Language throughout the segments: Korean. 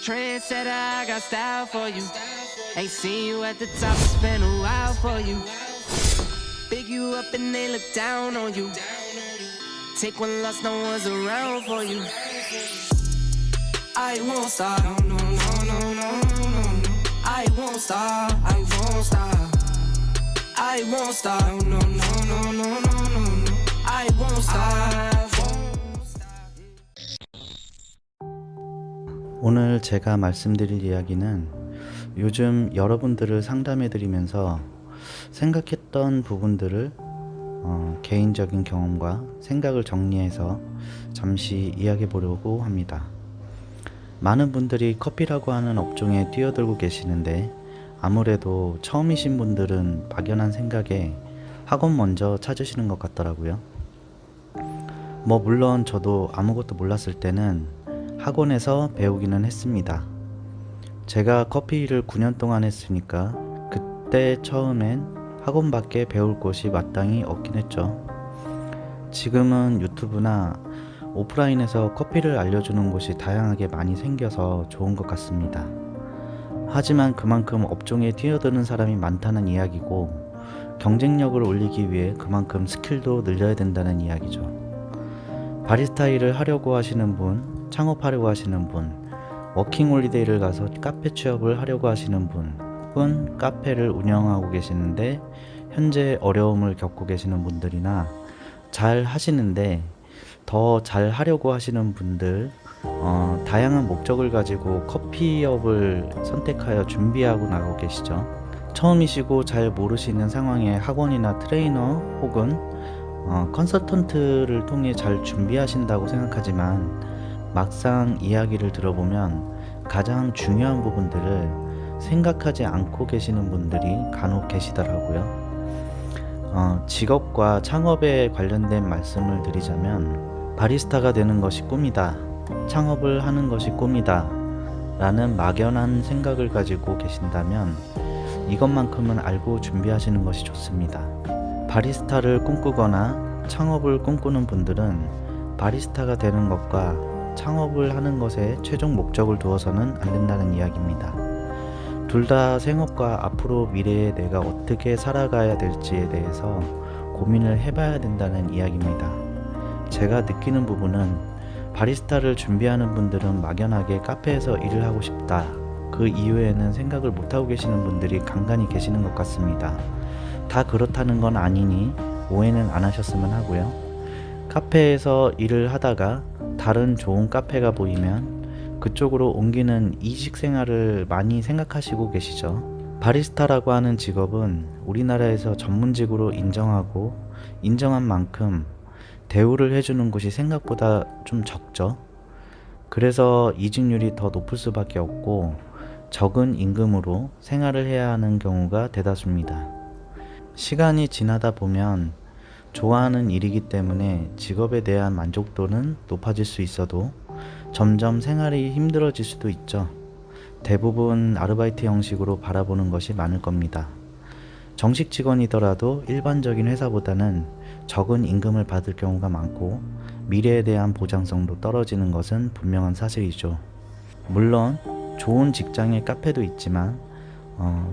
Trendsetter, I got style for you. Ain't seen you at the top, it's been a while for you. Big you up and they look down on you. Take one loss, no one's around for you. I won't stop, no, no, no, no, no, no. I won't stop, I won't stop. I won't stop, no, no, no, no, no, no. I won't stop. 오늘 제가 말씀드릴 이야기는 요즘 여러분들을 상담해드리면서 생각했던 부분들을 개인적인 경험과 생각을 정리해서 잠시 이야기해 보려고 합니다. 많은 분들이 커피라고 하는 업종에 뛰어들고 계시는데 아무래도 처음이신 분들은 막연한 생각에 학원 먼저 찾으시는 것 같더라고요. 물론 저도 아무것도 몰랐을 때는 학원에서 배우기는 했습니다. 제가 커피를 9년 동안 했으니까 그때 처음엔 학원밖에 배울 곳이 마땅히 없긴 했죠. 지금은 유튜브나 오프라인에서 커피를 알려주는 곳이 다양하게 많이 생겨서 좋은 것 같습니다. 하지만 그만큼 업종에 뛰어드는 사람이 많다는 이야기고 경쟁력을 올리기 위해 그만큼 스킬도 늘려야 된다는 이야기죠. 바리스타 일을 하려고 하시는 분, 창업하려고 하시는 분, 워킹홀리데이를 가서 카페 취업을 하려고 하시는 분, 혹은 카페를 운영하고 계시는데 현재 어려움을 겪고 계시는 분들이나 잘 하시는데 더 잘 하려고 하시는 분들, 다양한 목적을 가지고 커피업을 선택하여 준비하고 나가고 계시죠. 처음이시고 잘 모르시는 상황에 학원이나 트레이너 혹은 컨설턴트를 통해 잘 준비하신다고 생각하지만 막상 이야기를 들어보면 가장 중요한 부분들을 생각하지 않고 계시는 분들이 간혹 계시더라고요. 직업과 창업에 관련된 말씀을 드리자면 바리스타가 되는 것이 꿈이다, 창업을 하는 것이 꿈이다 라는 막연한 생각을 가지고 계신다면 이것만큼은 알고 준비하시는 것이 좋습니다. 바리스타를 꿈꾸거나 창업을 꿈꾸는 분들은 바리스타가 되는 것과 창업을 하는 것에 최종 목적을 두어서는 안 된다는 이야기입니다. 둘 다 생업과 앞으로 미래에 내가 어떻게 살아가야 될지에 대해서 고민을 해봐야 된다는 이야기입니다. 제가 느끼는 부분은 바리스타를 준비하는 분들은 막연하게 카페에서 일을 하고 싶다, 그 이후에는 생각을 못하고 계시는 분들이 간간히 계시는 것 같습니다. 다 그렇다는 건 아니니 오해는 안 하셨으면 하고요. 카페에서 일을 하다가 다른 좋은 카페가 보이면 그쪽으로 옮기는 이직 생활을 많이 생각하시고 계시죠. 바리스타라고 하는 직업은 우리나라에서 전문직으로 인정하고 인정한 만큼 대우를 해주는 곳이 생각보다 좀 적죠. 그래서 이직률이 더 높을 수밖에 없고 적은 임금으로 생활을 해야 하는 경우가 대다수입니다. 시간이 지나다 보면 좋아하는 일이기 때문에 직업에 대한 만족도는 높아질 수 있어도 점점 생활이 힘들어질 수도 있죠. 대부분 아르바이트 형식으로 바라보는 것이 많을 겁니다. 정식 직원이더라도 일반적인 회사보다는 적은 임금을 받을 경우가 많고 미래에 대한 보장성도 떨어지는 것은 분명한 사실이죠. 물론 좋은 직장의 카페도 있지만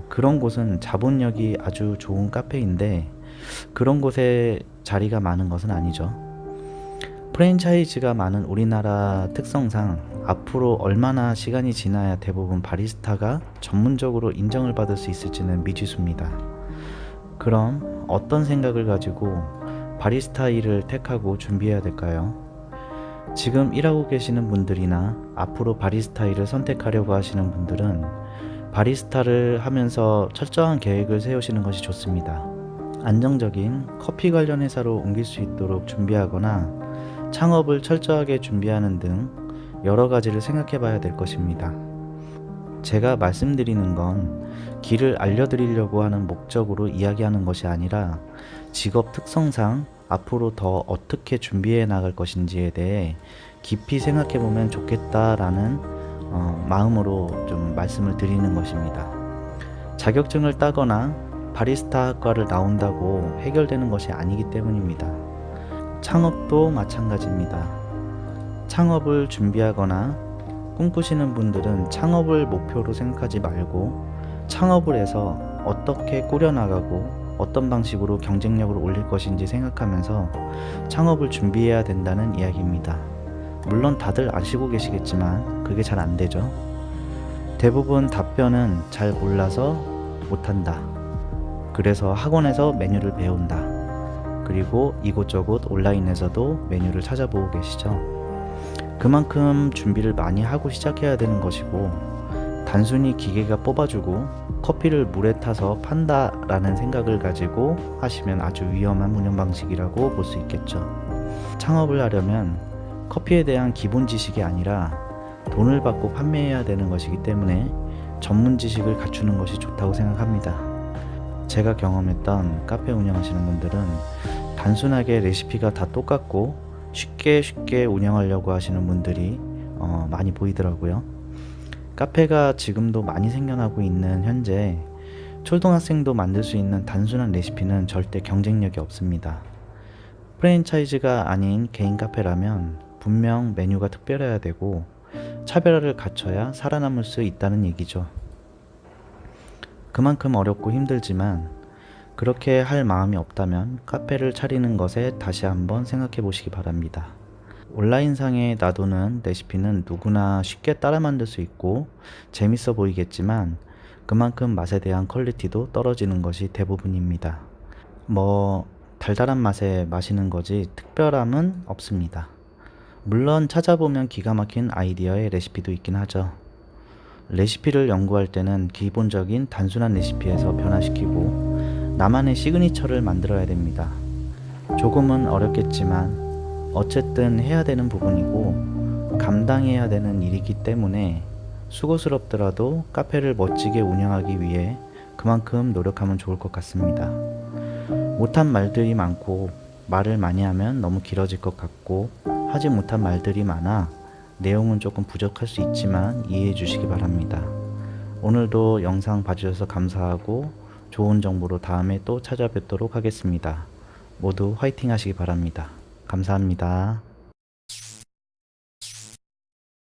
그런 곳은 자본력이 아주 좋은 카페인데 그런 곳에 자리가 많은 것은 아니죠. 프랜차이즈가 많은 우리나라 특성상 앞으로 얼마나 시간이 지나야 대부분 바리스타가 전문적으로 인정을 받을 수 있을지는 미지수입니다. 그럼 어떤 생각을 가지고 바리스타 일을 택하고 준비해야 될까요? 지금 일하고 계시는 분들이나 앞으로 바리스타 일을 선택하려고 하시는 분들은 바리스타를 하면서 철저한 계획을 세우시는 것이 좋습니다. 안정적인 커피 관련 회사로 옮길 수 있도록 준비하거나 창업을 철저하게 준비하는 등 여러 가지를 생각해 봐야 될 것입니다. 제가 말씀드리는 건 길을 알려드리려고 하는 목적으로 이야기하는 것이 아니라 직업 특성상 앞으로 더 어떻게 준비해 나갈 것인지에 대해 깊이 생각해 보면 좋겠다라는 마음으로 좀 말씀을 드리는 것입니다. 자격증을 따거나 바리스타 학과를 나온다고 해결되는 것이 아니기 때문입니다. 창업도 마찬가지입니다. 창업을 준비하거나 꿈꾸시는 분들은 창업을 목표로 생각하지 말고 창업을 해서 어떻게 꾸려나가고 어떤 방식으로 경쟁력을 올릴 것인지 생각하면서 창업을 준비해야 된다는 이야기입니다. 물론 다들 아시고 계시겠지만 그게 잘 안 되죠. 대부분 답변은 잘 몰라서 못한다. 그래서 학원에서 메뉴를 배운다. 그리고 이곳저곳 온라인에서도 메뉴를 찾아보고 계시죠. 그만큼 준비를 많이 하고 시작해야 되는 것이고, 단순히 기계가 뽑아주고 커피를 물에 타서 판다라는 생각을 가지고 하시면 아주 위험한 운영 방식이라고 볼 수 있겠죠. 창업을 하려면 커피에 대한 기본 지식이 아니라 돈을 받고 판매해야 되는 것이기 때문에 전문 지식을 갖추는 것이 좋다고 생각합니다. 제가 경험했던 카페 운영하시는 분들은 단순하게 레시피가 다 똑같고 쉽게 운영하려고 하시는 분들이 많이 보이더라고요. 카페가 지금도 많이 생겨나고 있는 현재 초등학생도 만들 수 있는 단순한 레시피는 절대 경쟁력이 없습니다. 프랜차이즈가 아닌 개인 카페라면 분명 메뉴가 특별해야 되고 차별화를 갖춰야 살아남을 수 있다는 얘기죠. 그만큼 어렵고 힘들지만 그렇게 할 마음이 없다면 카페를 차리는 것에 다시 한번 생각해 보시기 바랍니다. 온라인상에 놔두는 레시피는 누구나 쉽게 따라 만들 수 있고 재밌어 보이겠지만 그만큼 맛에 대한 퀄리티도 떨어지는 것이 대부분입니다. 달달한 맛에 마시는 거지 특별함은 없습니다. 물론 찾아보면 기가 막힌 아이디어의 레시피도 있긴 하죠. 레시피를 연구할 때는 기본적인 단순한 레시피에서 변화시키고 나만의 시그니처를 만들어야 됩니다. 조금은 어렵겠지만 어쨌든 해야 되는 부분이고 감당해야 되는 일이기 때문에 수고스럽더라도 카페를 멋지게 운영하기 위해 그만큼 노력하면 좋을 것 같습니다. 못한 말들이 많고 말을 많이 하면 너무 길어질 것 같고 하지 못한 말들이 많아 내용은 조금 부족할 수 있지만 이해해 주시기 바랍니다. 오늘도 영상 봐주셔서 감사하고 좋은 정보로 다음에 또 찾아뵙도록 하겠습니다. 모두 화이팅 하시기 바랍니다. 감사합니다.